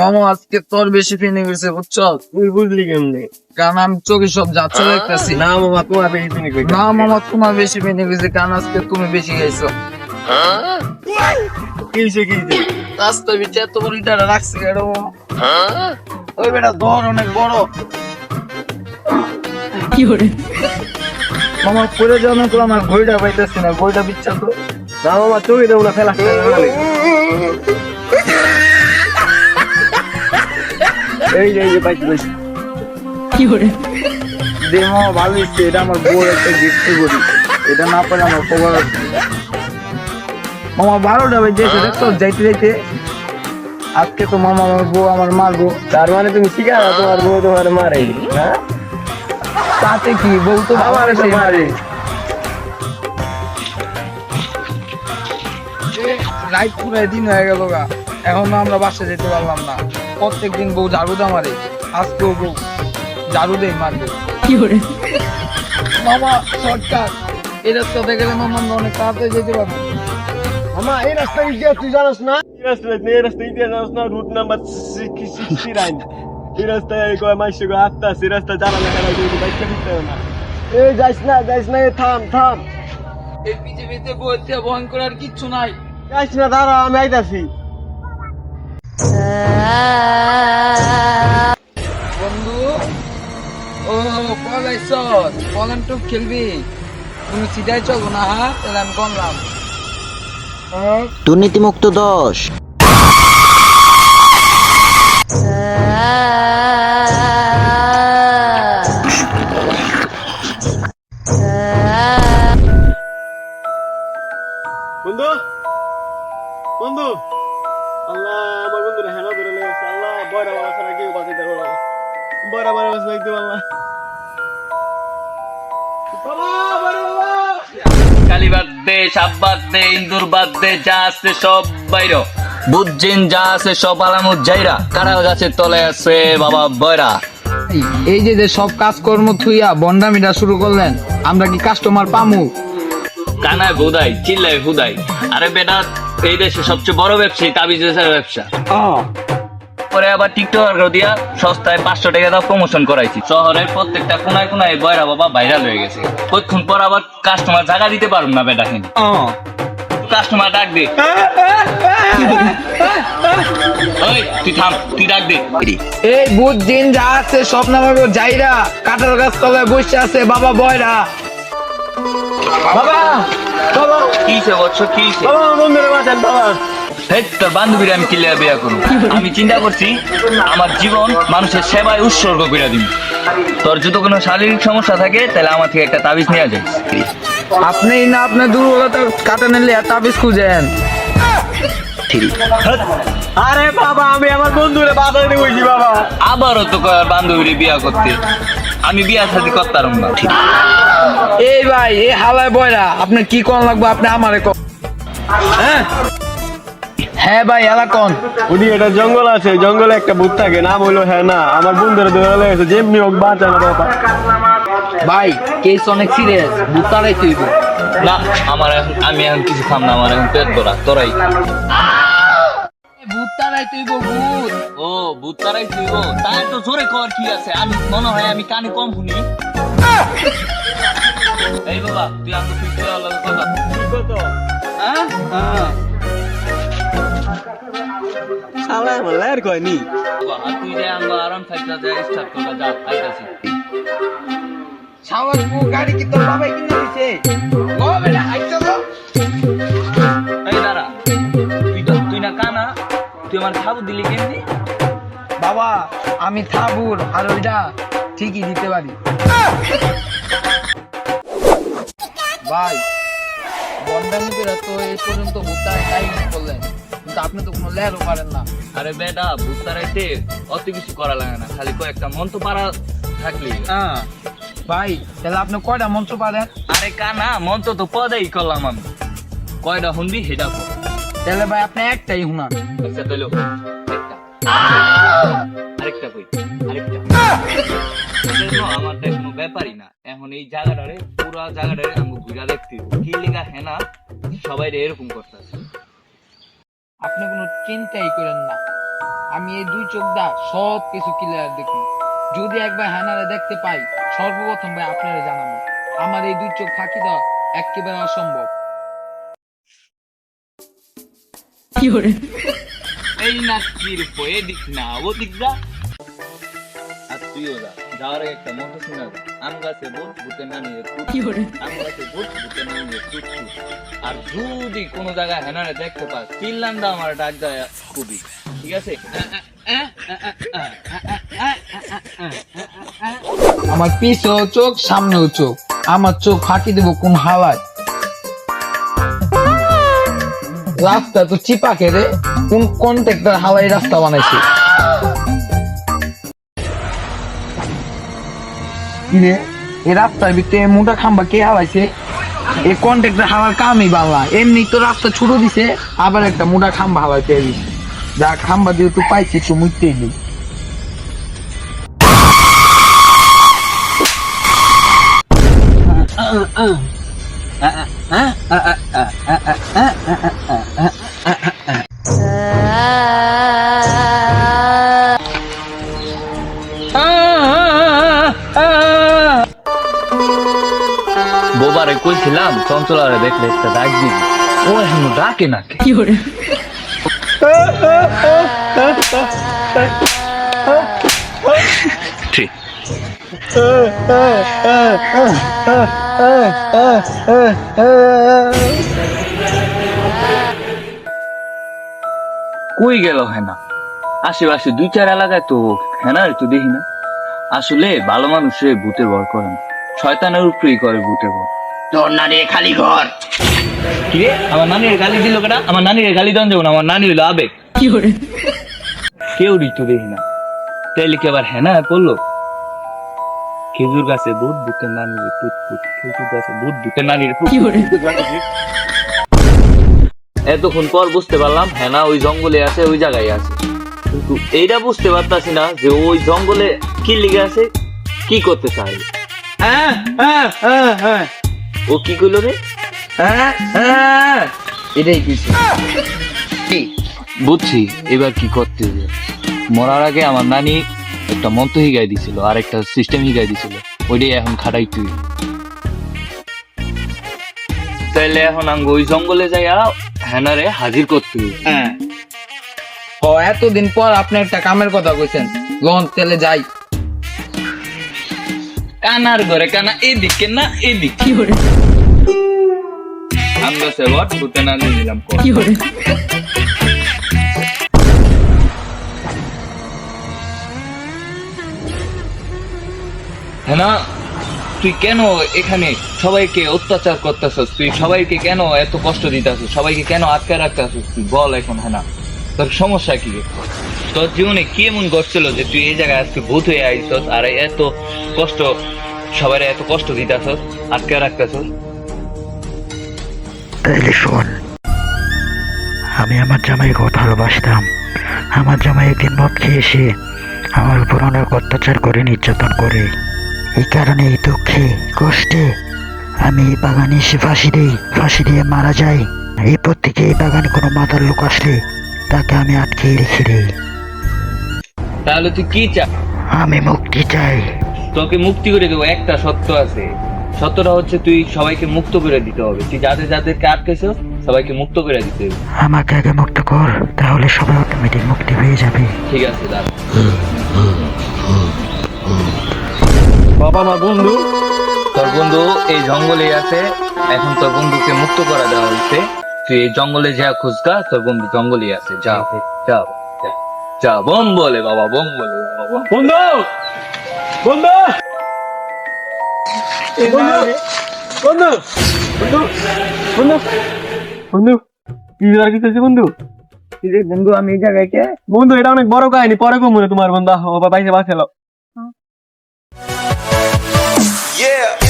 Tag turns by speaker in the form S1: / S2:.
S1: মামা আজকে তোর বেশি ফেনে গেছে বুঝছ?
S2: তুই বুঝলি কেমনে?
S1: কারণ আমি চোখে সব যাচ্ছে দেখতেছি।
S2: না মামা তোমার বেশি ফেনে গেছে।
S1: না মামা তোমার বেশি ফেনে গেছে, কারণ আজকে তুমি বেশি খাইছো।
S2: কিসে
S1: রাস্তা বিচে এত বড় ইটাটা রাখছি কেন? ওই বেটা ধর অনেক বড়।
S3: কি করে?
S1: মামা পরে যাওয়ার পর আমার ঘড়িটা পাইতেছি না, ঘড়িটা বিচ্ছা তো।
S2: না মামা চোখে দেবো না, ফেলা এই যে পাইছি পাইছি।
S3: কি করে?
S1: দে মামা ভালো হচ্ছে, এটা আমার বউ একটা গিফট করি, এটা না পারে আমার খবর আছে। মামা 12টা বাজে দেখছো যাইতে যাইতে। আজকে তো মামা আমার বউ আমার মারবো।
S2: তার মানে তুমি শিখা তোমার বউ তোমার মারে? হ্যাঁ
S1: তাতে কি, বউ তো
S2: আমার
S1: সেই
S2: মারে।
S1: রাইট পুরো দিন হয়ে গেল গা, এখন আমরা বাসায় যেতে পারলাম না। প্রত্যেকদিন বউ ঝাড়ু দা মারে, আজকেও বউ ঝাড়ু দেই মারবে।
S3: কি করে?
S1: মামা শর্টকাট, এই রাস্তাতে গেলে মামা আমরা অনেক তাড়াতাড়ি যেতে পারবো।
S2: মামা এই রাস্তায় গিয়ে তুই জানোস না? এই রাস্তায় গিয়ে জানোস না? Route number 69। এই রাস্তায় কয় মাইসে কয় আত্মা, সেই রাস্তা জানা লেখা নাই, তুই বাইক চালাতে না। এই যাইস না, থাম।
S1: এই পৃথিবীতে বইতে ভয়ঙ্কর আর কিচ্ছু নাই।
S2: যাইস না, দাঁড়া, আমি আইতাছি।
S1: বন্ধু, ও পলাইছ, পলান টুক খেলবি? তুমি সিধাই চলো না, হ্যাঁ তাহলে আমি বললাম।
S4: দুর্নীতিমুক্ত 10।
S2: বন্ধু আল্লাহ, আমার বন্ধুরা হেনা ধরে লেগেছে। আল্লাহ, বয়রা বাবা ছাড়া কেউ বাঁচাইতে পারবো না। বয়রা বাঁচাইতে আল্লাহ।
S5: কালী বাদ দে, সাপ বাদ দে, ইন্দুর বাদ দে, যা আছে সব বাইর। বুঝছেন, যা আছে সব আলামত যাইরা। কাঁড়াল গাছের তলে আছে বাবা বয়রা।
S1: এই যে যে সব কাজকর্ম থুইয়া বন্ডামিটা শুরু করলেন, আমরা কি কাস্টমার পামু?
S5: কানায় হুদাই, চিল্লায় হুদাই। আরে বেটা, এই দেশে সবচেয়ে বড় ব্যবসায়ী তাবিজের ব্যবসা। পরে আবার টিকটক দিয়া সস্তায় 500 টাকা দাও প্রমোশন করাইছি। শহরের প্রত্যেকটা কোনায় কোনায় বয়রা বাবা ভাইরাল হয়ে গেছে। কতক্ষণ পর আবার কাস্টমার জায়গা দিতে পারুম না বেটা। কিন্তু কাস্টমার ডাক দে। ওই তুই থাম, তুই ডাক দে।
S1: এই বুঝছেন, যা আছে সব নামাবো যাইরা, কাঁঠাল গাছ তলায় বসে আছে বাবা বয়রা।
S2: বাবা
S5: কিসে বলছো, কিসে?
S2: বাবা, আমার বন্ধুরা বাঁচান বাবা।
S5: হেই, তোর বান্ধবীরা আমি কিল্লা বিয়া করবো। আমি চিন্তা করছি আমার জীবন মানুষের সেবায় উৎসর্গ করে দিন। তোর যদি কোনো শারীরিক সমস্যা থাকে তাহলে আমার থেকে একটা তাবিজ নেওয়া যায়।
S1: আপনি না আপনার দুর্বলতা কাটানোর লিয়া তাবিজ খুঁজেন।
S2: আরে বাবা, আমি আমার বন্ধুরে বাঁচাইতে বলছি বাবা।
S5: আবারও তো কয় বান্ধবীরে বিয়া করতে। আমি বিয়া শাদী করতাম না।
S1: এই ভাই, এই হালায় বয়রা, আপনার কি কোন লাগবে আপনি আমারে কোন। হ্যাঁ ভাই, এলা কোন।
S2: উনি একটা জঙ্গল আছে, জঙ্গলে একটা ভূত থাকে, নাম হইলো হ্যাঁ না। আমার বন্ধুরা ধরে লেগেছে, যেমনি হোক বাঁচা না বাবা।
S1: ভাই কেস অনেক সিরিয়াস, বুতারাই তুইব
S5: না, আমি এখন কিছু খাম না, আমার এখন পেট ভরা। তোরাই
S1: বুতারাই তুইব ভূত।
S5: ও ভূত তারাই তুই। ও তাই তো জোরে কর কি আছে, আমি মনে হয় আমি কানে কম শুনি। এই বাবা, তুই আমাকে ফিরতে কথা
S2: কত শালা বলে আর কয়নি।
S5: বাবা, তুই যে আমরা আরাম থাকতে স্টার্ট করবা, যা আইতাছি।
S1: শাওয়ার গাড়ি কি তোর বাবাই কিনে দিছে? ও বেটা আইছো তো।
S5: এই দাঁড়া, তুই না কানা, তুই আমার খাবো দিলি কেমনি?
S1: বাবা আমি থাবুর আর ওইটা ঠিকই দিতে পারি। ভাই বন্ডামি করে তো এই পর্যন্ত ভুতার টাইম করলেন, কিন্তু আপনি তো কোনো লেরও পারেন না।
S5: আরে বেটা, ভূত তারাইতে অত কিছু করা লাগে না, খালি কয়েকটা মন্ত্র পারা থাকলি।
S1: ভাই তাহলে আপনি কয়টা মন্ত্র পারেন?
S5: আরে কানা, মন্ত্র তো পদেই করলাম আমি। কয়টা শুনবি সেটা কর।
S1: তাহলে ভাই আপনি একটাই শুনান।
S5: আচ্ছা তাহলে আরেকটা কই, আরেকটা। আমারটা কোনো ব্যাপারই না। এখন এই জায়গাটারে, পুরো জায়গাটারে আমি ঘুরা দেখতে কি লিগা হেনা সবাই এরকম করতেছে।
S1: আপনি কোনো চিন্তাই করেন না,
S4: আমি এই দুই চোখ দা সব কিছু ক্লিয়ার দেখি। যদি একবার হ্যানারে দেখতে পাই, সর্বপ্রথম ভাই আপনারা জানাবো। আমার এই দুই চোখ ফাঁকি দেওয়া একেবারে অসম্ভব।
S5: এই না কি রূপ এদিক না ওদিক যা আর তুইও যা যাওয়ার আগে একটা মন্ত্র শোনা যা আম গাছে বোট ভূতে না নিয়ে আম গাছে বোট ভূতে না নিয়ে আর যদি কোনো জায়গায় হেনারে দেখতে পাস চিল্লান্দা আমার ডাক দেয় খুবই ঠিক আছে।
S4: আমার পিছেও চোখ, সামনেও চোখ, আমার চোখ ফাঁকি দেবো কোন হাওয়ায়? রাস্তা তো চিপা খেলে কোন কন্ট্রাক্টর হাওয়াই রাস্তা বানাইছে? কিরে, এই রাস্তার ভিতরে মোটা খাম্বা কে হাওয়াইছে? এই কন্ট্রাক্টর হাওয়ার কামই বাংলা। এমনি তো রাস্তা ছোট দিছে, আবার একটা মোটা খাম্বা হাওয়াইতে দিছে। যা খাম্বা দিয়ে তুই পাইছি একটু মুইতেই দিই।
S5: বোবারে কইছিলাম চঞ্চলারে দেখলে একটা ডাক দিবি, ও এখন ডাকে না কে? ঠিক কই গেল হেনা? আশেপাশে দুই চার এলাকায় তো হেনার তো দেখি না। আসলে ভালো মানুষে ভূতে ভয় করে না, শয়তানের উপরেই করে ভূতে ভয়।
S2: তোর নানি খালি ঘর।
S5: কি রে, আমার নানির গালি দিল কেটা? আমার নানির গালি দেন যাবো না, আমার নানি হইলো আবেগ। কেউ ঋতু দেখি না, তাইলে কি আবার হেনা পড়লো? খেজুর গাছে ভূত, ভূতের নানির পুত পুত, খেজুর গাছে ভূত, ভূতের নানির পুত। এতক্ষণ পর বুঝতে পারলাম হেনা ওই জঙ্গলে আছে, ওই জায়গায় আছে, কিন্তু এইটা বুঝতে পারতাছি না যে ওই জঙ্গলে কি লিগে আছে, কি করতে চাই। ও কি করলো রে?
S4: এটাই কিছু
S5: বুঝছি এবার কি করতে হবে। মরার আগে আমার নানি একটা মন্ত্র হিগাই দিছিল আর একটা সিস্টেম হিগাই দিছিল, ওইটাই এখন খাটাই তুই। তাইলে এখন আঙ্গ ওই জঙ্গলে যাই হেনারে হাজির করতে হবে।
S4: হ্যাঁ, ও এতদিন পর আপনি একটা কামের কথা কইছেন, লন তেলে যাই।
S5: কানার ঘরে কানা এদিকে না এদিকে আমরা সেবট ভূতে না দিলাম হ্যাঁ না। তুই কেন এখানে সবাইকে অত্যাচার করতেছস? তুই সবাইকে কেন এত কষ্ট দিতেছস? সবাইকে কেন আটকে রাখতেছস? তুই বল এখন হ্যাঁ না, তোর সমস্যা কি? তোর জীবনে কি এমন ঘটছিল যে তুই এই জায়গায় আজকে ভূত হয়ে আইছস আর এত কষ্ট, সবাই এত কষ্ট দিতেছস, আটকে রাখতেছস?
S6: তাইলে শোন, আমি আমার জামাইকে ভালোবাসতাম। আমার জামাই একদিন মদ খেয়ে এসে আমার উপর অনেক অত্যাচার করে, নির্যাতন করে। এই কারণে এই দুঃখে কষ্টে আমি এই বাগানে এসে ফাঁসি দিয়ে মারা যাই। এরপর থেকে এই বাগানে কোনো মাথার লোক আসলে তাকে আমি আটকে রেখে দিই।
S5: তাহলে তুই কি চাস?
S6: আমি মুক্তি চাই।
S5: তোকে মুক্তি করে দেবো, একটা সত্য আছে, সত্যটা হচ্ছে তুই সবাইকে মুক্ত করে দিতে হবে। তুই যাদেরকে আটকেছিস সবাইকে মুক্ত করে দিতে হবে।
S6: আমাকে আগে মুক্ত কর, তাহলে সবাই অটোমেটিক মুক্তি হয়ে যাবে।
S5: ঠিক আছে দাঁড়া।
S2: বাবা মা বন্ধু,
S5: তোর বন্ধু এই জঙ্গলে আছে, এখন তোর বন্ধুকে মুক্ত করা দেওয়া হয়েছে। তুই এই জঙ্গলে যা খুঁজকা, তোর বন্ধু জঙ্গলে আছে, যা যা যা যা। বোম বলে বাবা, বোম বলে বাবা।
S2: বন্ধু, বন্ধু, বন্ধু, বন্ধু, বন্ধু, বন্ধু, কি আর কি চলছে বন্ধু?
S1: বন্ধু আমি এই জায়গায় কে?
S2: বন্ধু এটা অনেক বড় কাহিনী, পরে কমু তোমার বন্ধু বাইসে বাঁচালো।
S7: Yeah.